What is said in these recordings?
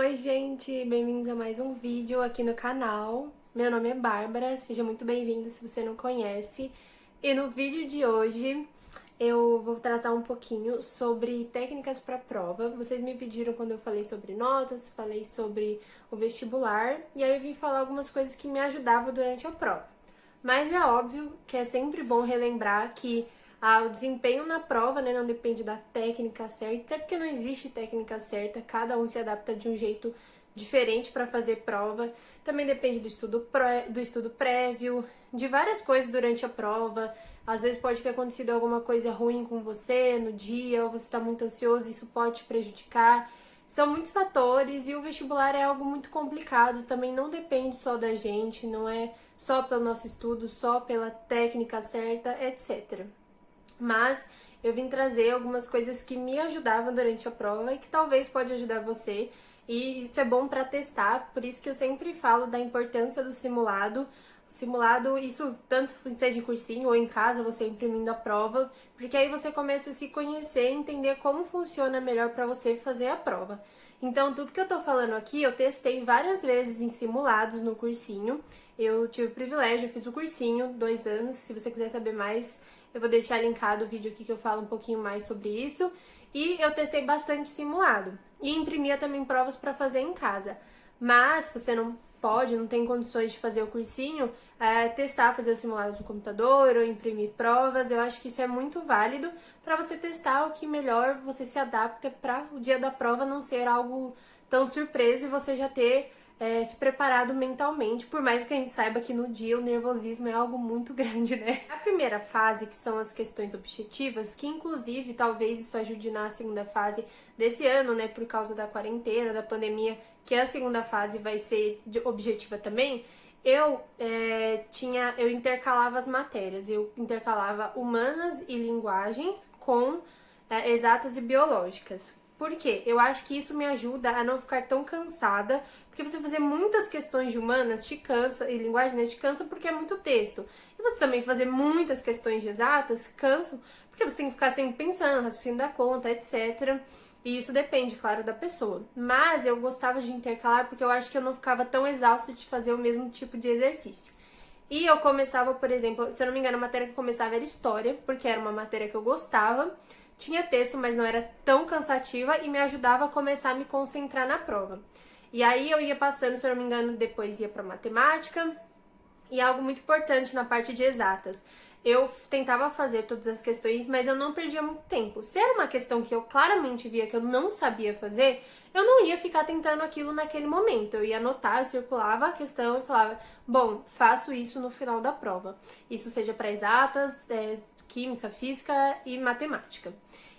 Oi, gente! Bem-vindos a mais um vídeo aqui no canal. Meu nome é Bárbara, seja muito bem-vindo se você não conhece. E no vídeo de hoje eu vou tratar um pouquinho sobre técnicas para prova. Vocês me pediram quando eu falei sobre notas, falei sobre o vestibular, e aí eu vim falar algumas coisas que me ajudavam durante a prova. Mas é óbvio que é sempre bom relembrar que o desempenho na prova, né, não depende da técnica certa, até porque não existe técnica certa, cada um se adapta de um jeito diferente para fazer prova. Também depende do estudo prévio, de várias coisas durante a prova. Às vezes pode ter acontecido alguma coisa ruim com você no dia, ou você está muito ansioso, isso pode te prejudicar. São muitos fatores e o vestibular é algo muito complicado, também não depende só da gente, não é só pelo nosso estudo, só pela técnica certa, etc. Mas eu vim trazer algumas coisas que me ajudavam durante a prova e que talvez pode ajudar você. E isso é bom para testar, por isso que eu sempre falo da importância do simulado. O simulado, isso tanto seja em cursinho ou em casa, você imprimindo a prova, porque aí você começa a se conhecer e entender como funciona melhor para você fazer a prova. Então, tudo que eu tô falando aqui, eu testei várias vezes em simulados no cursinho. Eu tive o privilégio, eu fiz o cursinho, 2 anos. Se você quiser saber mais, eu vou deixar linkado o vídeo aqui que eu falo um pouquinho mais sobre isso. E eu testei bastante simulado. E imprimia também provas para fazer em casa. Mas, se você não pode, não tem condições de fazer o cursinho, testar, fazer os simulados no computador ou imprimir provas, eu acho que isso é muito válido para você testar o que melhor você se adapta para o dia da prova não ser algo tão surpresa e você já ter se preparado mentalmente, por mais que a gente saiba que no dia o nervosismo é algo muito grande, né? A primeira fase, que são as questões objetivas, que inclusive talvez isso ajude na segunda fase desse ano, né, por causa da quarentena, da pandemia, que a segunda fase vai ser objetiva também. Eu intercalava as matérias, eu intercalava humanas e linguagens com exatas e biológicas. Por quê? Eu acho que isso me ajuda a não ficar tão cansada, porque você fazer muitas questões de humanas te cansa, e linguagem, né, te cansa porque é muito texto. E você também fazer muitas questões de exatas cansa, porque você tem que ficar sempre pensando, raciocínio da conta, etc. E isso depende, claro, da pessoa. Mas eu gostava de intercalar porque eu acho que eu não ficava tão exausta de fazer o mesmo tipo de exercício. E eu começava, por exemplo, se eu não me engano, a matéria que eu começava era história, porque era uma matéria que eu gostava. Tinha texto, mas não era tão cansativa e me ajudava a começar a me concentrar na prova. E aí eu ia passando, se eu não me engano, depois ia para matemática, e algo muito importante na parte de exatas. Eu tentava fazer todas as questões, mas eu não perdia muito tempo. Se era uma questão que eu claramente via que eu não sabia fazer, eu não ia ficar tentando aquilo naquele momento. Eu ia anotar, circulava a questão e falava: bom, faço isso no final da prova. Isso seja para exatas, química, física e matemática.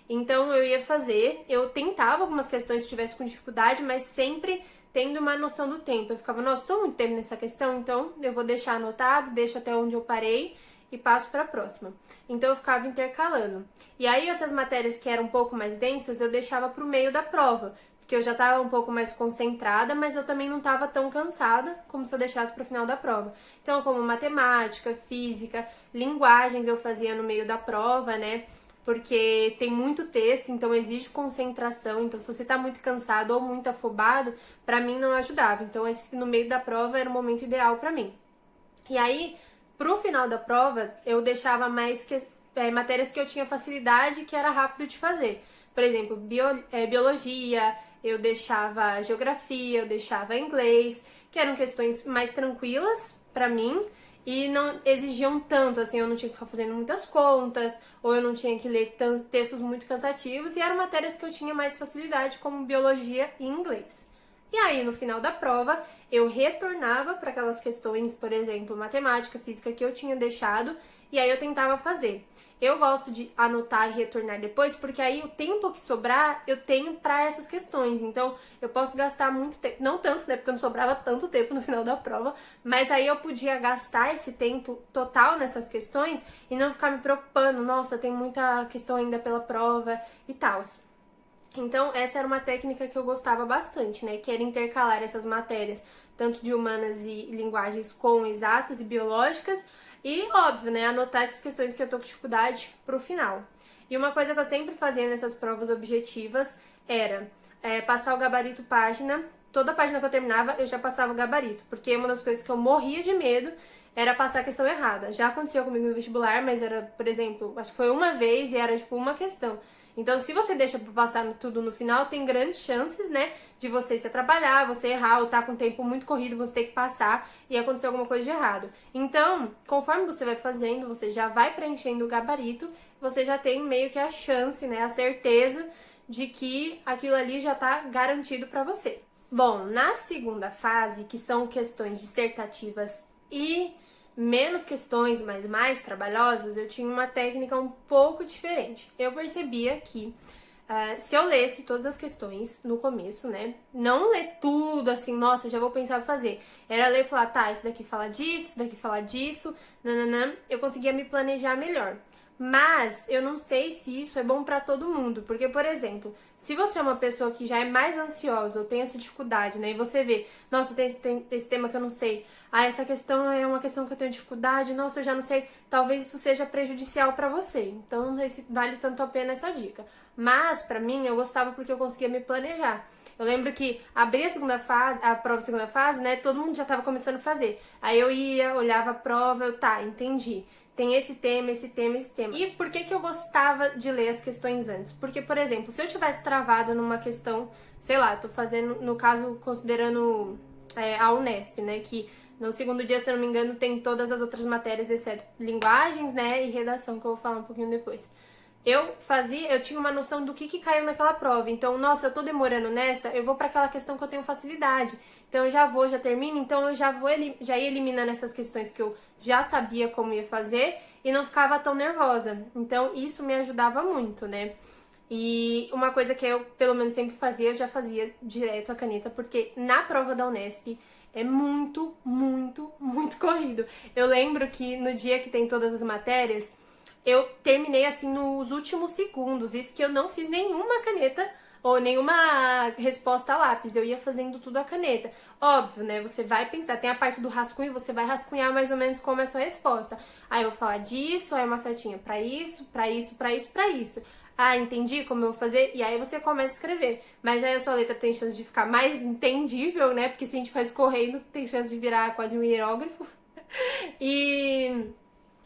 Então eu ia fazer, eu tentava algumas questões se tivesse com dificuldade, mas sempre tendo uma noção do tempo. Eu ficava, nossa, estou muito tempo nessa questão, então eu vou deixar anotado, deixo até onde eu parei e passo para a próxima. Então eu ficava intercalando. E aí essas matérias que eram um pouco mais densas, eu deixava para o meio da prova, porque eu já estava um pouco mais concentrada, mas eu também não estava tão cansada como se eu deixasse para o final da prova. Então, como matemática, física, linguagens eu fazia no meio da prova, né? Porque tem muito texto, então exige concentração. Então, se você tá muito cansado ou muito afobado, pra mim não ajudava. Então, esse no meio da prova era o momento ideal pra mim. E aí, pro final da prova, eu deixava mais matérias que eu tinha facilidade, que era rápido de fazer. Por exemplo, biologia, eu deixava geografia, eu deixava inglês, que eram questões mais tranquilas pra mim e não exigiam tanto, assim, eu não tinha que ficar fazendo muitas contas, ou eu não tinha que ler textos muito cansativos, e eram matérias que eu tinha mais facilidade, como biologia e inglês. E aí, no final da prova, eu retornava para aquelas questões, por exemplo, matemática, física, que eu tinha deixado, e aí eu tentava fazer. Eu gosto de anotar e retornar depois, porque aí o tempo que sobrar eu tenho para essas questões. Então eu posso gastar muito tempo, não tanto, né, porque não sobrava tanto tempo no final da prova, mas aí eu podia gastar esse tempo total nessas questões e não ficar me preocupando, nossa, tem muita questão ainda pela prova e tal. Então, essa era uma técnica que eu gostava bastante, né? Que era intercalar essas matérias, tanto de humanas e linguagens com exatas e biológicas, e, óbvio, né? Anotar essas questões que eu tô com dificuldade pro final. E uma coisa que eu sempre fazia nessas provas objetivas era passar o gabarito página. Toda página que eu terminava, eu já passava o gabarito, porque uma das coisas que eu morria de medo era passar a questão errada. Já aconteceu comigo no vestibular, mas era, por exemplo, acho que foi uma vez e era tipo uma questão. Então, se você deixa pra passar tudo no final, tem grandes chances, né, de você se atrapalhar, você errar, ou tá com o tempo muito corrido, você ter que passar e acontecer alguma coisa de errado. Então, conforme você vai fazendo, você já vai preenchendo o gabarito, você já tem meio que a chance, né, a certeza de que aquilo ali já tá garantido pra você. Bom, na segunda fase, que são questões dissertativas e menos questões, mas mais trabalhosas, eu tinha uma técnica um pouco diferente. Eu percebia que se eu lesse todas as questões no começo, né, não ler tudo assim, nossa, já vou pensar em fazer. Era ler e falar, tá, isso daqui fala disso, isso daqui fala disso, nananã, eu conseguia me planejar melhor. Mas eu não sei se isso é bom pra todo mundo, porque, por exemplo, se você é uma pessoa que já é mais ansiosa ou tem essa dificuldade, né, e você vê, nossa, tem esse tema que eu não sei, essa questão é uma questão que eu tenho dificuldade, nossa, eu já não sei, talvez isso seja prejudicial pra você. Então, não sei se vale tanto a pena essa dica. Mas, pra mim, eu gostava porque eu conseguia me planejar. Eu lembro que abri a segunda fase, a prova da segunda fase, né? Todo mundo já tava começando a fazer. Aí eu ia, olhava a prova, entendi. Tem esse tema, esse tema, esse tema. E por que eu gostava de ler as questões antes? Porque, por exemplo, se eu tivesse travado numa questão, sei lá, tô fazendo, no caso, considerando a Unesp, né? Que no segundo dia, se eu não me engano, tem todas as outras matérias, exceto linguagens, né? E redação, que eu vou falar um pouquinho depois. Eu tinha uma noção do que caiu naquela prova. Então, nossa, eu tô demorando nessa, eu vou para aquela questão que eu tenho facilidade. Então, eu já termino, então eu já ia eliminando essas questões que eu já sabia como ia fazer e não ficava tão nervosa. Então, isso me ajudava muito, né? E uma coisa que eu, pelo menos, sempre fazia, eu já fazia direto a caneta, porque na prova da Unesp é muito, muito, muito corrido. Eu lembro que no dia que tem todas as matérias, eu terminei assim nos últimos segundos. Isso que eu não fiz nenhuma caneta ou nenhuma resposta a lápis. Eu ia fazendo tudo a caneta. Óbvio, né? Você vai pensar, tem a parte do rascunho, você vai rascunhar mais ou menos como é a sua resposta. Aí eu vou falar disso, aí uma setinha pra isso, pra isso, pra isso, pra isso. Entendi como eu vou fazer? E aí você começa a escrever. Mas aí a sua letra tem chance de ficar mais entendível, né? Porque se a gente faz correndo, tem chance de virar quase um hierógrafo. E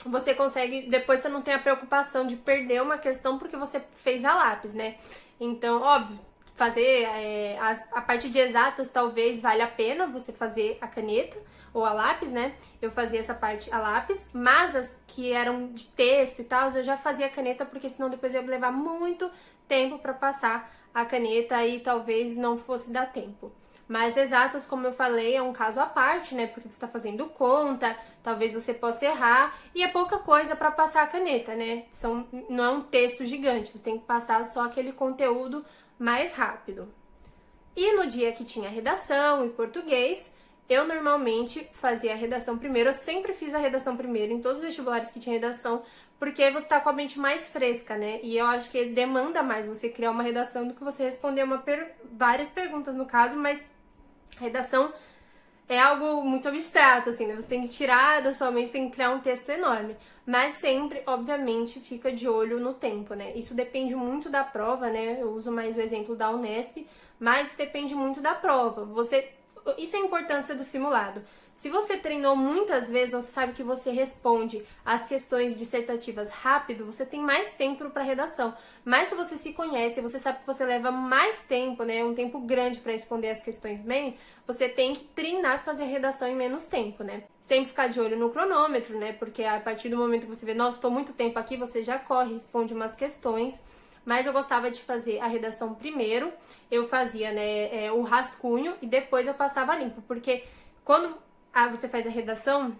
você consegue, depois você não tem a preocupação de perder uma questão porque você fez a lápis, né? Então, óbvio, fazer a parte de exatas talvez valha a pena você fazer a caneta ou a lápis, né? Eu fazia essa parte a lápis, mas as que eram de texto e tal, eu já fazia a caneta porque senão depois eu ia levar muito tempo para passar a caneta e talvez não fosse dar tempo. Mas exatas, como eu falei, é um caso à parte, né? Porque você está fazendo conta, talvez você possa errar, e é pouca coisa para passar a caneta, né? Não é um texto gigante, você tem que passar só aquele conteúdo mais rápido. E no dia que tinha redação e português, eu normalmente fazia a redação primeiro, eu sempre fiz a redação primeiro, em todos os vestibulares que tinha redação, porque você tá com a mente mais fresca, né? E eu acho que demanda mais você criar uma redação do que você responder várias perguntas no caso, mas redação é algo muito abstrato, assim, né? Você tem que tirar da sua mente, tem que criar um texto enorme. Mas sempre, obviamente, fica de olho no tempo, né? Isso depende muito da prova, né? Eu uso mais o exemplo da Unesp, mas depende muito da prova. Isso é a importância do simulado. Se você treinou muitas vezes, você sabe que você responde as questões dissertativas rápido, você tem mais tempo para redação. Mas se você se conhece, você sabe que você leva mais tempo, né, um tempo grande para responder as questões bem, você tem que treinar fazer a redação em menos tempo, né? Sem ficar de olho no cronômetro, né? Porque a partir do momento que você vê, nossa, estou muito tempo aqui, você já corre, responde umas questões. Mas eu gostava de fazer a redação primeiro, eu fazia, né, o rascunho e depois eu passava limpo, porque quando você faz a redação,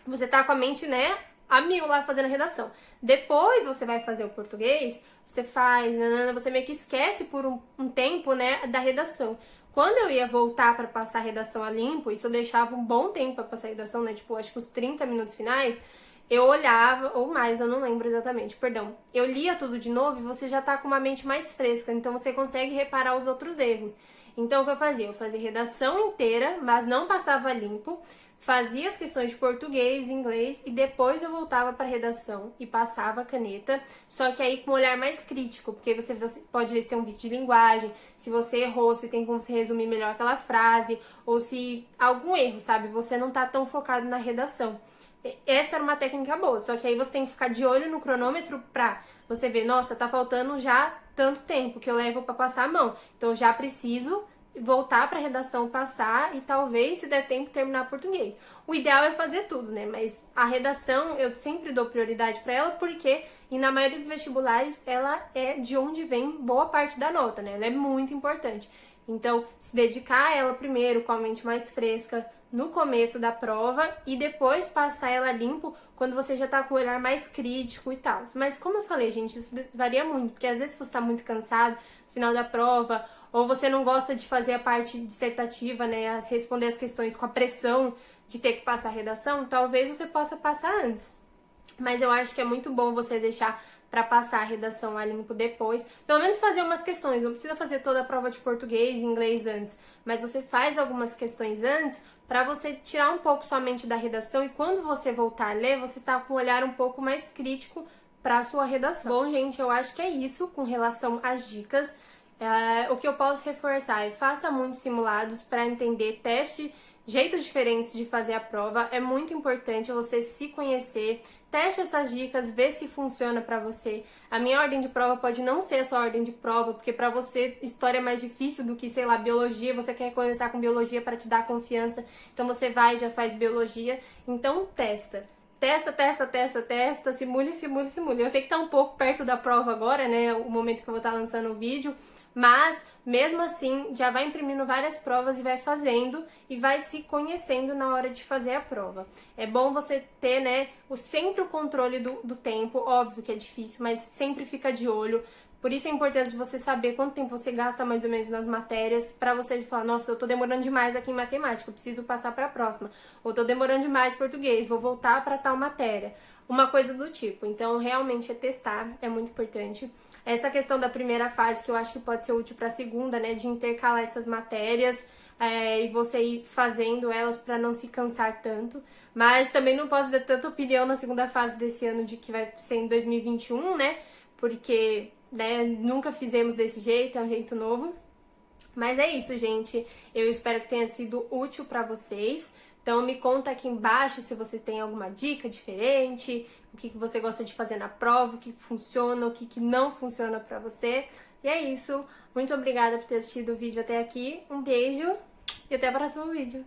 você tá com a mente, né, a mil lá fazendo a redação. Depois você vai fazer o português, você faz, você meio que esquece por um tempo, né, da redação. Quando eu ia voltar para passar a redação a limpo, isso eu deixava um bom tempo para passar a redação, né, tipo, acho que os 30 minutos finais, eu olhava, ou mais, eu não lembro exatamente, perdão. Eu lia tudo de novo e você já tá com uma mente mais fresca, então você consegue reparar os outros erros. Então, o que eu fazia? Eu fazia redação inteira, mas não passava limpo. fazia as questões de português, inglês e depois eu voltava para redação e passava a caneta, só que aí com um olhar mais crítico, porque você pode ver se tem um vício de linguagem, se você errou, se tem como se resumir melhor aquela frase, ou se algum erro, sabe? Você não tá tão focado na redação. Essa era uma técnica boa, só que aí você tem que ficar de olho no cronômetro pra você ver, nossa, tá faltando já tanto tempo que eu levo pra passar a mão, então eu já preciso voltar para redação, passar e talvez, se der tempo, terminar português. O ideal é fazer tudo, né? Mas a redação eu sempre dou prioridade para ela porque, e na maioria dos vestibulares, ela é de onde vem boa parte da nota, né? Ela é muito importante. Então, se dedicar a ela primeiro com a mente mais fresca no começo da prova e depois passar ela limpo quando você já tá com o olhar mais crítico e tal. Mas como eu falei, gente, isso varia muito, porque às vezes você tá muito cansado no final da prova, ou você não gosta de fazer a parte dissertativa, né, responder as questões com a pressão de ter que passar a redação, talvez você possa passar antes. Mas eu acho que é muito bom você deixar para passar a redação a limpo depois. Pelo menos fazer umas questões. Não precisa fazer toda a prova de português e inglês antes. Mas você faz algumas questões antes para você tirar um pouco sua mente da redação. E quando você voltar a ler, você tá com um olhar um pouco mais crítico para a sua redação. Bom, gente, eu acho que é isso com relação às dicas. O que eu posso reforçar é faça muitos simulados para entender jeitos diferentes de fazer a prova. É muito importante você se conhecer, teste essas dicas, vê se funciona para você. A minha ordem de prova pode não ser a sua ordem de prova, porque para você história é mais difícil do que, sei lá, biologia. Você quer começar com biologia para te dar confiança, então você vai e já faz biologia. Então testa. Testa, simule. Eu sei que tá um pouco perto da prova agora, né? O momento que eu vou estar lançando o vídeo, mas mesmo assim já vai imprimindo várias provas e vai fazendo e vai se conhecendo na hora de fazer a prova. É bom você ter, né, sempre o controle do tempo, óbvio que é difícil, mas sempre fica de olho. Por isso é importante você saber quanto tempo você gasta mais ou menos nas matérias, pra você falar, nossa, eu tô demorando demais aqui em matemática, eu preciso passar pra próxima. Ou tô demorando demais em português, vou voltar pra tal matéria. Uma coisa do tipo. Então, realmente é testar, é muito importante. Essa questão da primeira fase, que eu acho que pode ser útil pra segunda, né, de intercalar essas matérias, e você ir fazendo elas pra não se cansar tanto. Mas também não posso dar tanta opinião na segunda fase desse ano de que vai ser em 2021, né? Porque, né, nunca fizemos desse jeito, é um jeito novo. Mas é isso, gente. Eu espero que tenha sido útil pra vocês. Então me conta aqui embaixo se você tem alguma dica diferente, o que você gosta de fazer na prova, o que funciona, o que não funciona pra você. E é isso. Muito obrigada por ter assistido o vídeo até aqui. Um beijo e até o próximo vídeo.